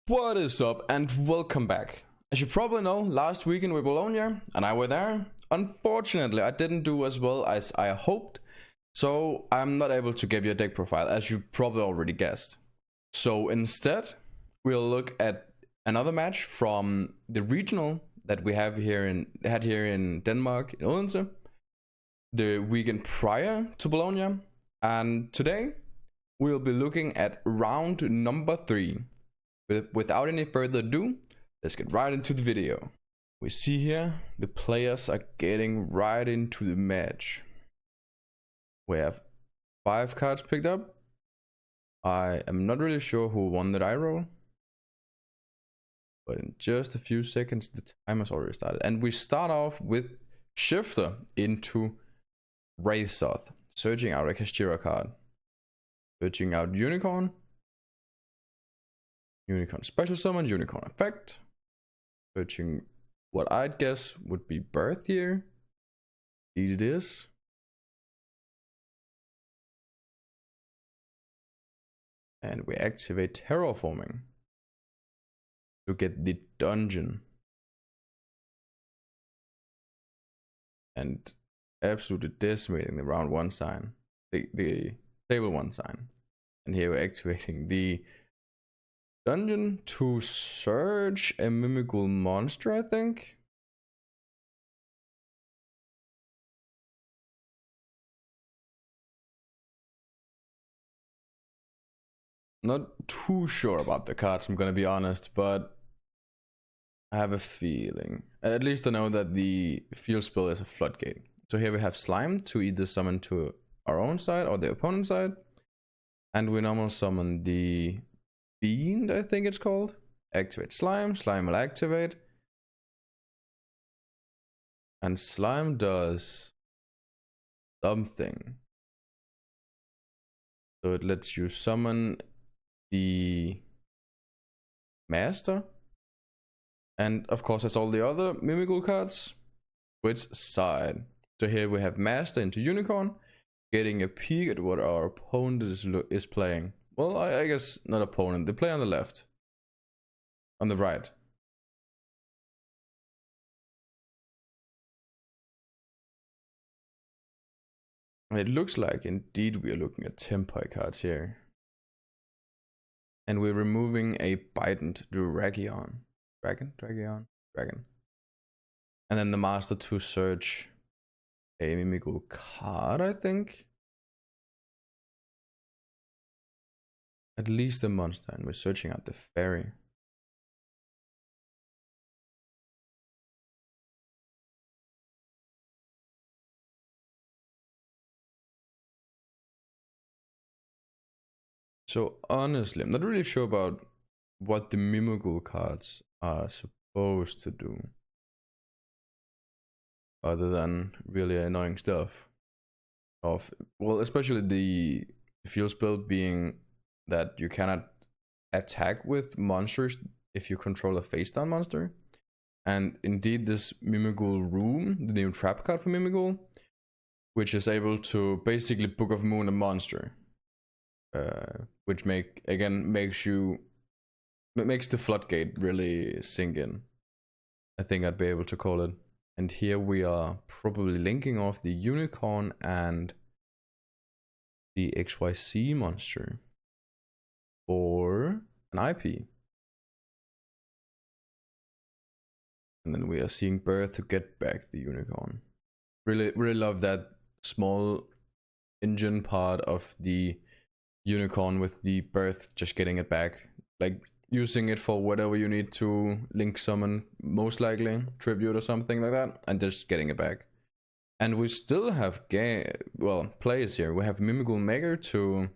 What is up and welcome back. As you probably know, last weekend with Bologna and I were there. Unfortunately, I didn't do as well as I hoped, so I'm not able to give you a deck profile, as you probably already guessed. So instead, we'll look at another match from the regional that we had here in Denmark, in Odense, the weekend prior to Bologna. And today, we'll be looking at round number 3. Without any further ado, let's get right into the video. We see here the players are getting right into the match. We have 5 cards picked up. I am not really sure who won the die roll, but in just a few seconds the time has already started, and we start off with Shifter into Wraithoth, searching out a Kashtira card, searching out Unicorn Special Summon, Unicorn Effect, searching what I'd guess would be Birth here. Indeed it is. And we activate Terraforming to get the dungeon. And absolutely decimating the round 1 sign, the table 1 sign. And here we're activating the dungeon to search a Mimighoul monster, I think. Not too sure about the cards, I'm gonna be honest, but I have a feeling. At least I know that the field spell is a floodgate. So here we have Slime to either summon to our own side or the opponent's side. And we normally summon the Fiend, I think it's called. Activate Slime. Slime will activate. And Slime does something. So it lets you summon the Master. And of course, as all the other Mimighoul cards, switch side. So here we have Master into Unicorn, getting a peek at what our opponent is playing. Well, I guess not opponent. They play on the left. On the right. And it looks like indeed we are looking at Tenpai cards here. And we're removing a Bident Dragon. And then the Master to search a Mimighoul card, I think. At least a monster, and we're searching out the fairy. So honestly, I'm not really sure about what the Mimighoul cards are supposed to do, other than really annoying stuff. Well, especially the field spell being that you cannot attack with monsters if you control a face down monster. And indeed, this Mimighoul Room, the new trap card for Mimighoul, which is able to basically Book of Moon a monster, which makes the floodgate really sink in. I think I'd be able to call it. And here we are probably linking off the Unicorn and the XYZ monster for an IP. And then we are seeing Birth to get back the Unicorn. Really love that small engine part of the Unicorn with the Birth, just getting it back. Like using it for whatever you need to link summon, most likely tribute or something like that, and just getting it back. And we still have players here. We have Mimighoul Maker to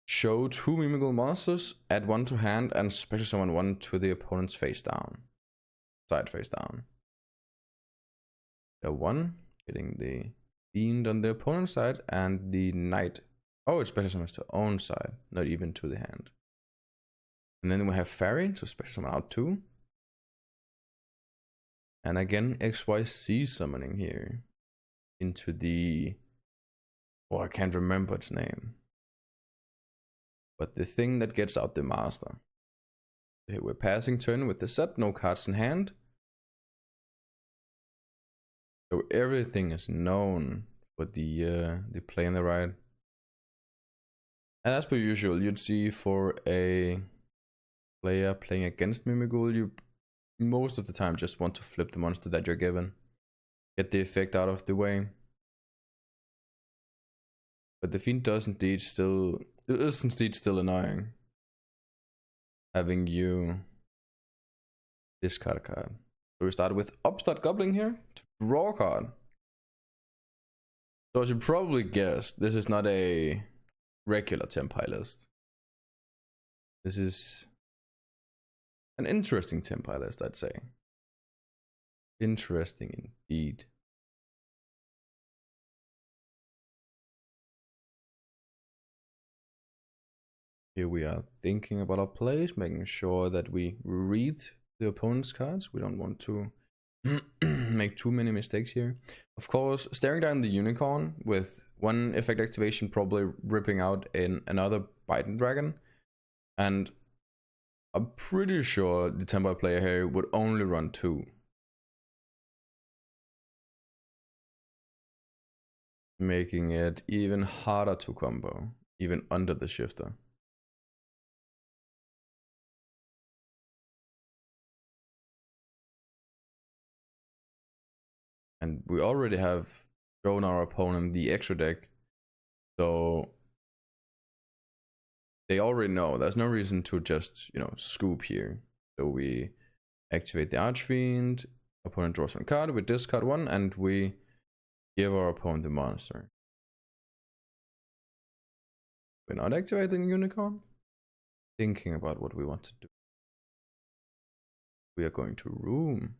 show 2 Mimighoul monsters, add 1 to hand, and special summon 1 to the opponent's face down. Side face down. The 1 getting the Fiend on the opponent's side, and the Knight. Oh, it special summons to own side, not even to the hand. And then we have Fairy, so special summon out 2. And again, XYZ summoning here into the... Oh, I can't remember its name. But the thing that gets out the Master. We're passing turn with the set, no cards in hand. So everything is known for the play on the right. And as per usual, you'd see for a player playing against Mimighoul, you most of the time just want to flip the monster that you're given. Get the effect out of the way. But the Fiend is indeed still annoying. Having you discard a card. So we start with Upstart Goblin here to draw a card. So as you probably guessed, this is not a regular Tenpai list. This is an interesting Tenpai list, I'd say. Interesting indeed. Here we are thinking about our plays, making sure that we read the opponent's cards. We don't want to make too many mistakes here. Of course, staring down the unicorn with one effect activation probably ripping out in another Biden Dragon. And I'm pretty sure the Tenpai player here would only run 2. Making it even harder to combo, even under the shifter. And we already have shown our opponent the extra deck, so they already know. There's no reason to just, scoop here. So we activate the Archfiend, opponent draws one card, we discard one, and we give our opponent the monster. We're not activating Unicorn. Thinking about what we want to do. We are going to Room.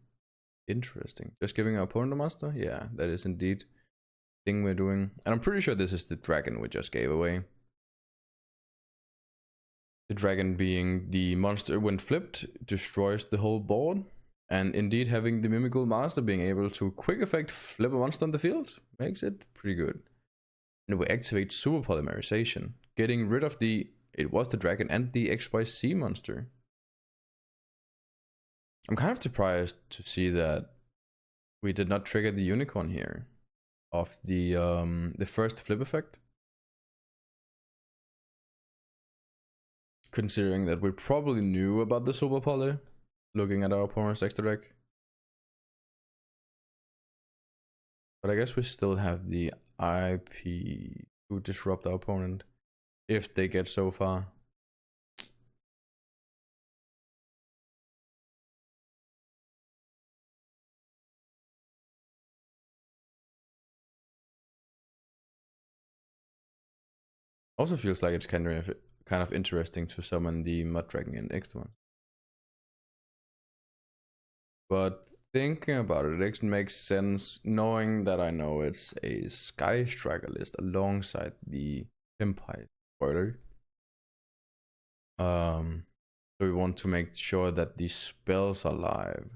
Interesting. Just giving our opponent a monster? Yeah, that is indeed the thing we're doing. And I'm pretty sure this is the dragon we just gave away. The dragon being the monster when flipped, destroys the whole board. And indeed having the Mimighoul master being able to quick effect flip a monster on the field makes it pretty good. And we activate Super Polymerization, getting rid of it was the dragon and the XYZ monster. I'm kind of surprised to see that we did not trigger the unicorn here of the first flip effect. Considering that we probably knew about the Super Poly, looking at our opponent's extra deck. But I guess we still have the IP to disrupt our opponent if they get so far. Also feels like it's kind of interesting to summon the Mud Dragon in next one. But thinking about it, it makes sense knowing that I know it's a Sky Striker list alongside the Tenpai spoiler. So we want to make sure that the spells are live.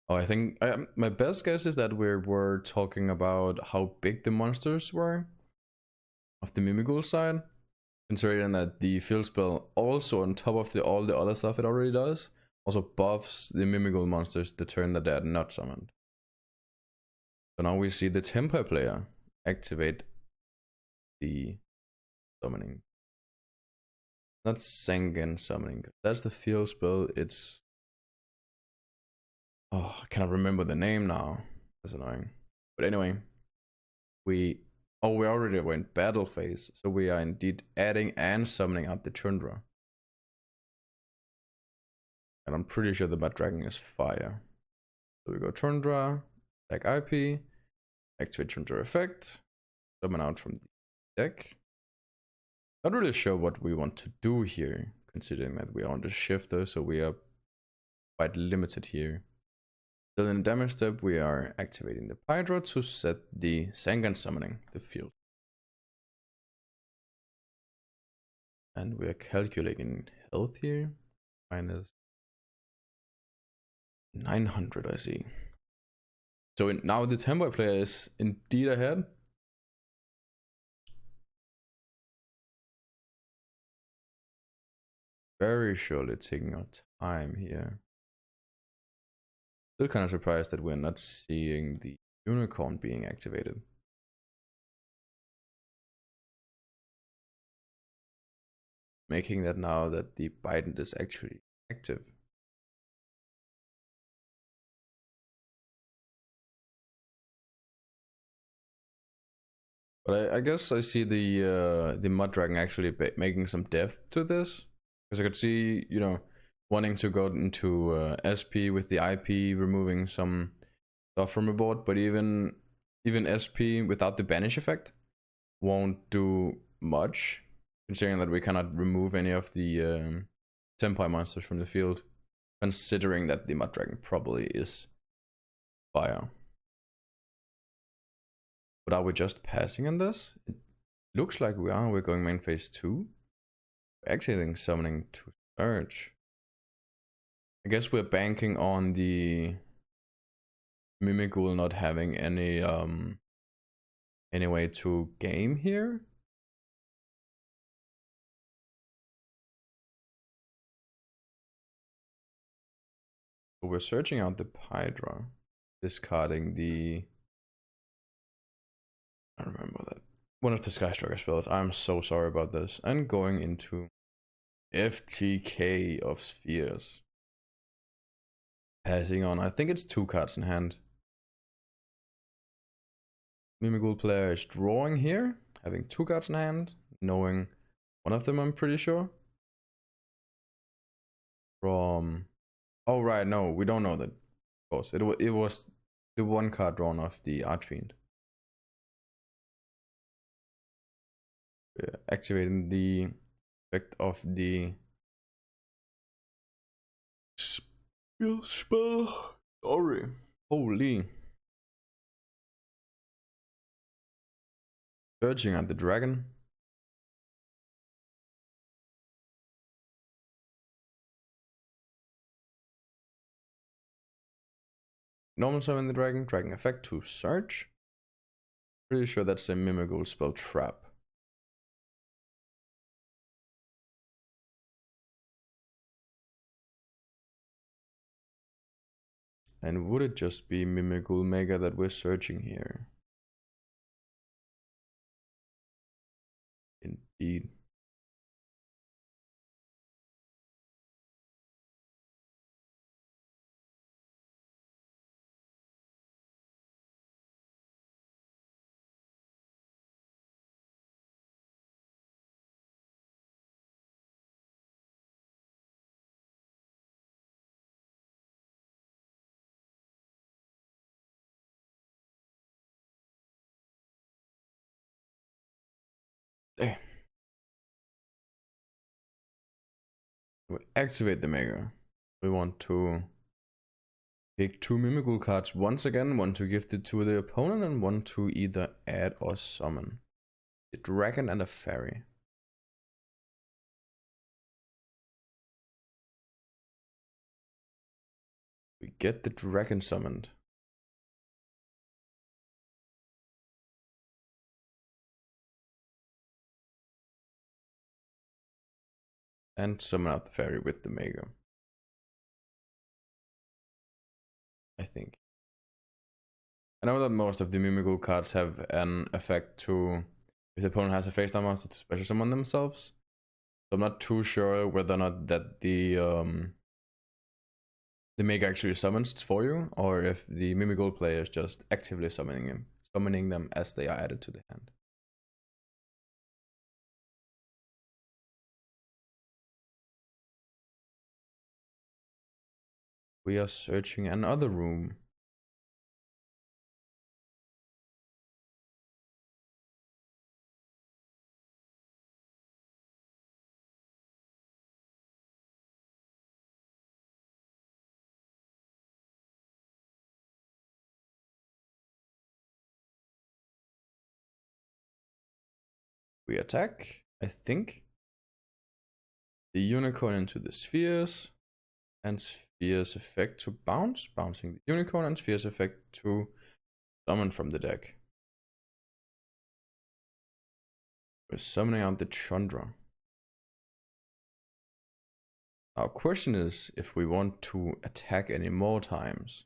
Oh, I think my best guess is that we were talking about how big the monsters were of the Mimighoul side, considering that the field spell also on top of all the other stuff it already does, also buffs the Mimighoul monsters the turn that they are not summoned. So now we see the Tenpai player activate the summoning. Not Sengen summoning, that's the field spell. It's I cannot remember the name now. That's annoying. But anyway, we already went battle phase, so we are indeed adding and summoning out the Tundra. And I'm pretty sure the Mud Dragon is fire. So we go Tundra, attack IP, activate Tundra effect, summon out from the deck. Not really sure what we want to do here, considering that we are on the shifter, so we are quite limited here. Still in the damage step, we are activating the Hydra to set the Sengen summoning the field. And we are calculating health here. Minus 900, I see. So now the Tenpai player is indeed ahead. very surely taking our time here. Still kind of surprised that we're not seeing the unicorn being activated. Making that now that the Biden is actually active. But I guess I see the Mud Dragon actually making some depth to this, because I could see, you know, wanting to go into SP with the IP, removing some stuff from a board, but even SP without the banish effect won't do much, considering that we cannot remove any of the Tenpai monsters from the field, considering that the Mud Dragon probably is fire. But are we just passing on this? It looks like we are. We're going main phase 2. We're exiting summoning to search. I guess we're banking on the Mimighoul not having any way to game here. So we're searching out the Hydra, discarding the, I remember that, one of the Skystriker spells. I'm so sorry about this. And going into FTK of Spheres. Passing on, I think it's 2 cards in hand. Mimighoul player is drawing here, having 2 cards in hand, knowing one of them, I'm pretty sure. From, oh right, no, we don't know that. Of course, it was the 1 card drawn off the Archfiend. Activating the effect of the spell. Sorry, holy. Searching at the dragon. Normal summon the dragon, dragon effect to search. Pretty sure that's a Mimighoul spell trap. And would it just be Mimighoul Mega that we're searching here? Indeed. There. We activate the Mega. We want to pick 2 Mimighoul cards once again, one to gift it to the opponent and one to either add or summon. A dragon and a fairy. We get the dragon summoned. And summon out the fairy with the Mega. I think. I know that most of the Mimighoul cards have an effect to, if the opponent has a face down monster, to special summon themselves. So I'm not too sure whether or not that the Mega actually summons for you, or if the Mimighoul player is just actively summoning them as they are added to the hand. We are searching another room. We attack, I think. The unicorn into the spheres, and spheres effect to bounce, bouncing the unicorn, and spheres effect to summon from the deck. We're summoning out the Chandra. Our question is if we want to attack any more times.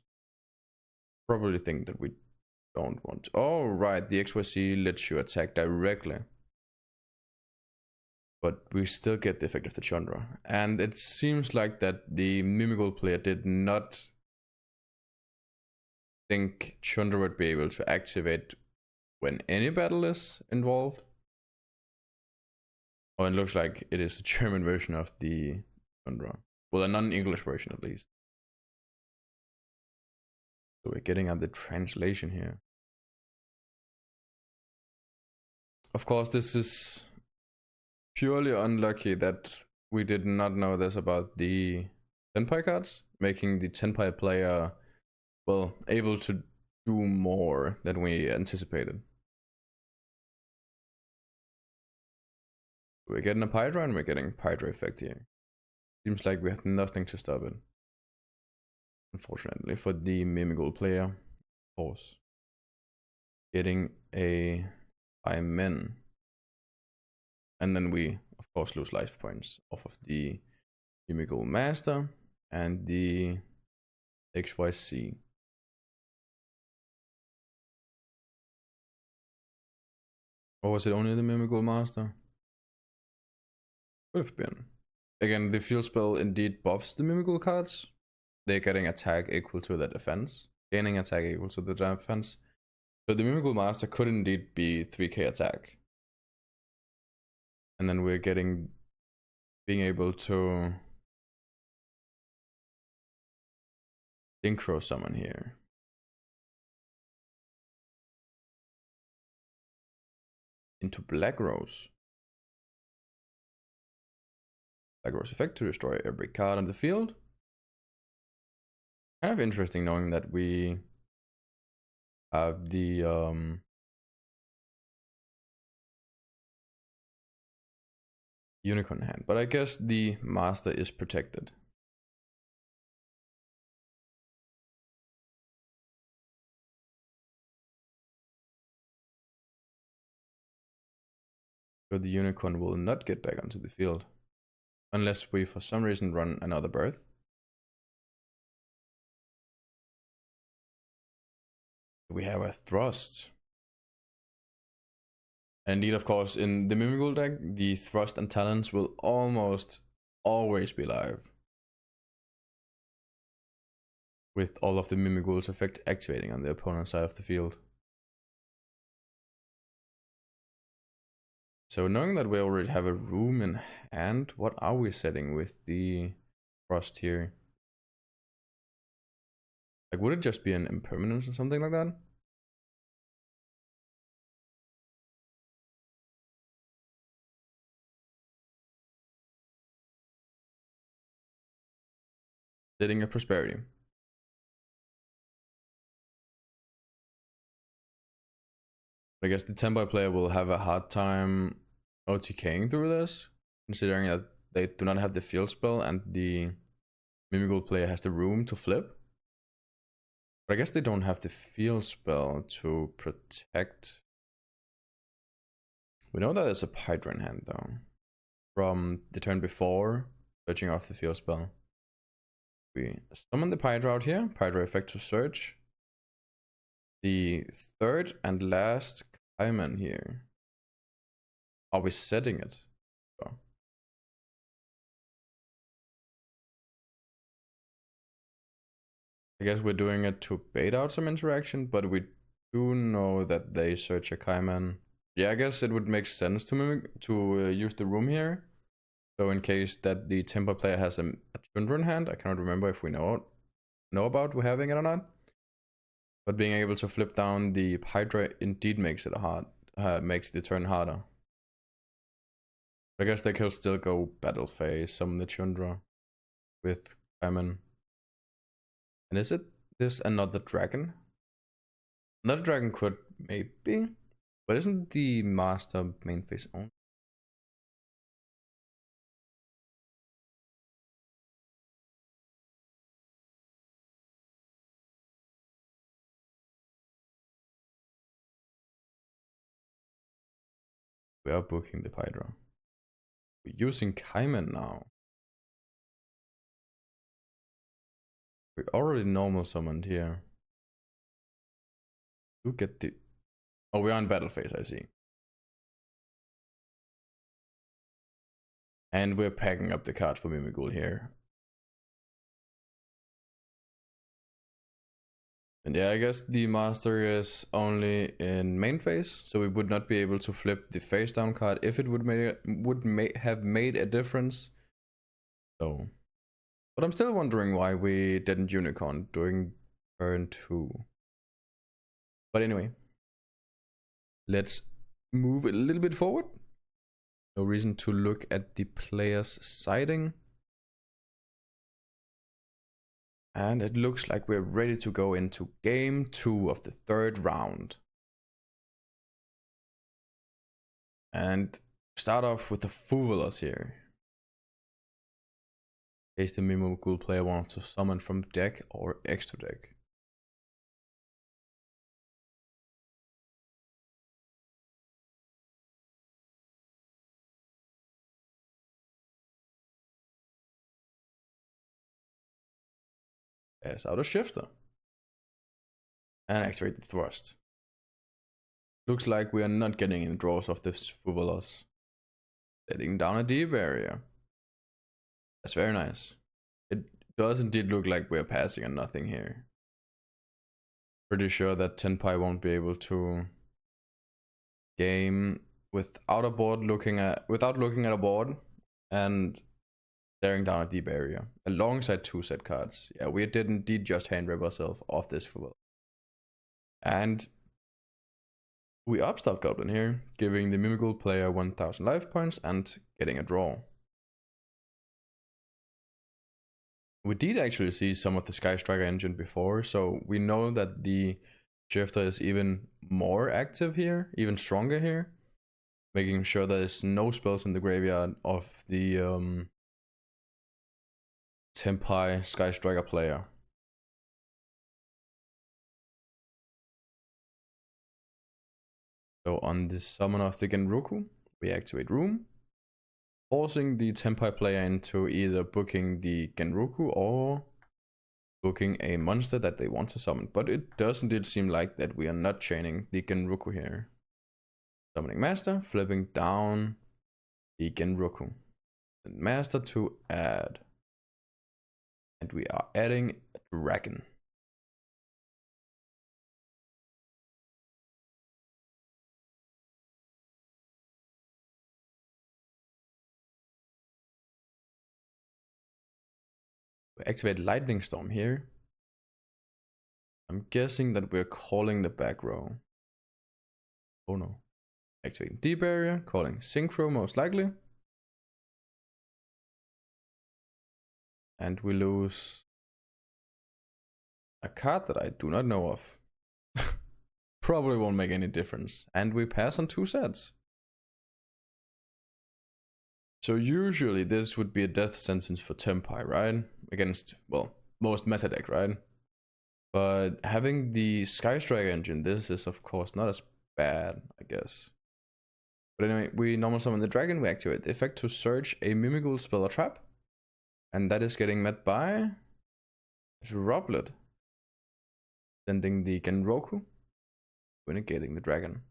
Probably think that we don't want to. Oh, right, the XYZ lets you attack directly. But we still get the effect of the Chandra. And it seems like that the Mimighoul player did not think Chandra would be able to activate when any battle is involved. Oh, it looks like it is the German version of the Chandra. Well, a non-English version at least. So we're getting at the translation here. Of course, this is purely unlucky that we did not know this about the Tenpai cards, making the Tenpai player, well, able to do more than we anticipated. We're getting a Pydra and we're getting Pydra effect here. Seems like we have nothing to stop it. Unfortunately for the Mimighoul player, of course. Getting a Imen. And then we, of course, lose life points off of the Mimighoul Master and the XYZ. Or was it only the Mimighoul Master? Could have been. Again, the field spell indeed buffs the Mimighoul cards. They're getting attack equal to the defense. Gaining attack equal to the defense. So the Mimighoul Master could indeed be 3k attack. And then we're being able to synchro summon here. Into Black Rose. Black Rose effect to destroy every card on the field. Kind of interesting knowing that we have the unicorn hand, but I guess the master is protected. So the unicorn will not get back onto the field unless we for some reason run another birth. We have a thrust. And indeed, of course, in the Mimighoul deck, the thrust and talents will almost always be live, with all of the Mimighoul's effect activating on the opponent's side of the field. So knowing that we already have a room in hand, what are we setting with the thrust here? Like, would it just be an impermanence or something like that? Setting a prosperity. I guess the Tenpai player will have a hard time OTKing through this, considering that they do not have the field spell and the Mimighoul player has the room to flip. But I guess they don't have the field spell to protect. We know that there's a Pydra in hand though, from the turn before, searching off the field spell. We summon the Pydra out here, Pydra effect to search. The third and last Kaiman here. Are we setting it? Oh. I guess we're doing it to bait out some interaction, but we do know that they search a Kaiman. Yeah, I guess it would make sense to use the room here. So in case that the Tenpai player has a Tundra in hand, I cannot remember if we know about we having it or not. But being able to flip down the Hydra indeed makes it makes the turn harder. I guess they can still go battle phase, summon the Tundra with Kaiman. And is it this another dragon? Another dragon could maybe, but isn't the master main phase only? We are booking the Hydra. We're using Kaiman now. We already normal summoned here. You get the... Oh, we're on battle phase, I see. And we're packing up the cards for Mimighoul here. And yeah, I guess the master is only in main phase, so we would not be able to flip the face down card if it would have made a difference. So, but I'm still wondering why we didn't unicorn during turn 2. But anyway, let's move a little bit forward. No reason to look at the player's siding. And it looks like we're ready to go into game 2 of the 3rd round. And start off with the Fuvelos here. In case the Mimighoul player wants to summon from deck or extra deck. Pass out a shifter. And activate the thrust. Looks like we are not getting in draws of this Fuvelos. Setting down a D barrier. That's very nice. It does indeed look like we're passing on nothing here. Pretty sure that Tenpai won't be able to game without looking at a board and staring down a D barrier alongside 2 set cards. Yeah, we did indeed just hand rip ourselves off this Fuvelos. And we upstart Goblin here, giving the Mimighoul player 1000 life points and getting a draw. We did actually see some of the Sky Striker engine before, so we know that the shifter is even more active here, even stronger here, making sure there's no spells in the graveyard of the Tenpai Sky Striker player. So on the summon of the Genroku, we activate Room, forcing the Tenpai player into either booking the Genroku or booking a monster that they want to summon. But it does indeed seem like that we are not chaining the Genroku here. Summoning Master, flipping down the Genroku. And Master to add. And we are adding a Dragon. We activate Lightning Storm here. I'm guessing that we're calling the back row. Oh no. Activating D barrier, calling Synchro most likely. And we lose a card that I do not know of. Probably won't make any difference. And we pass on 2 sets. So usually this would be a death sentence for Tenpai, right? Against, well, most MetaDeck, right? But having the Sky Striker engine, this is of course not as bad, I guess. But anyway, we normal summon the dragon, we activate the effect to search a Mimighoul spell or trap. And that is getting met by Droplet. Sending the Genroku, negating the dragon.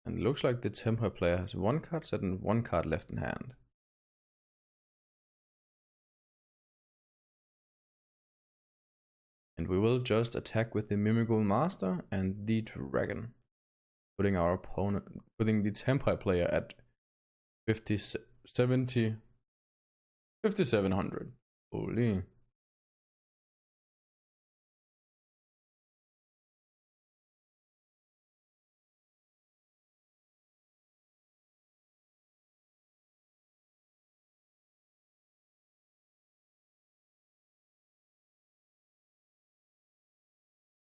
And it looks like the Tenpai player has 1 card set and 1 card left in hand. And we will just attack with the Mimighoul Master and the Dragon. Putting our opponent, putting the Tenpai player at 5700. Holy.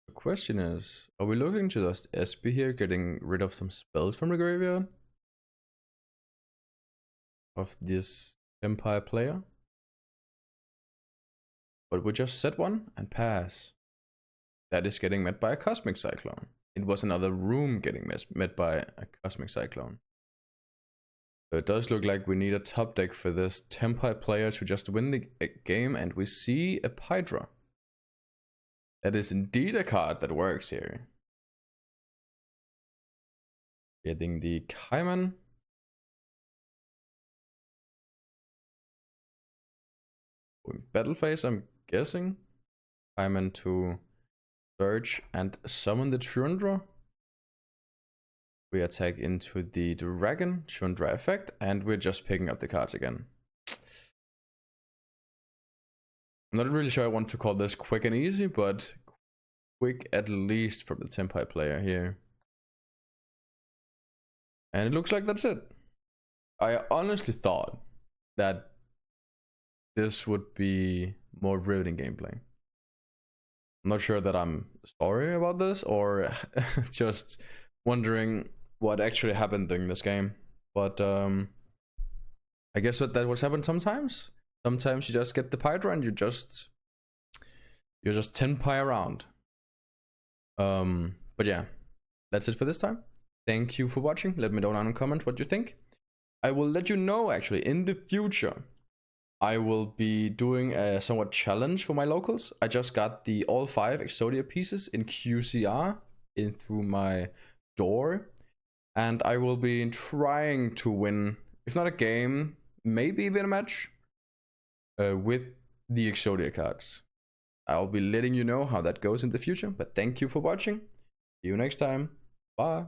The question is, are we looking to just SP here, getting rid of some spells from the graveyard of this Tenpai player? But we just set 1 and pass. that is getting met by a Cosmic Cyclone. It was another room getting met by a Cosmic Cyclone. So it does look like we need a top deck for this Tenpai player to just win the game, and we see a Hydra. That is indeed a card that works here. Getting the Kaiman. Battle phase, I'm guessing. Kaiman to search and summon the Tundra. We attack into the Dragon, Tundra effect, and we're just picking up the cards again. I'm not really sure I want to call this quick and easy, but quick at least from the Tenpai player here. And it looks like that's it. I honestly thought that this would be more riveting gameplay. I'm not sure that I'm sorry about this or just wondering what actually happened during this game. But I guess that what's happened sometimes. Sometimes you just get the Hydra and you're just Tenpai around. But yeah, that's it for this time. Thank you for watching. Let me know down in the comment what you think. I will let you know actually in the future. I will be doing a somewhat challenge for my locals. I just got the all 5 Exodia pieces in QCR in through my door, and I will be trying to win, if not a game, maybe even a match with the Exodia cards. I'll be letting you know how that goes in the future, but thank you for watching. See you next time. Bye.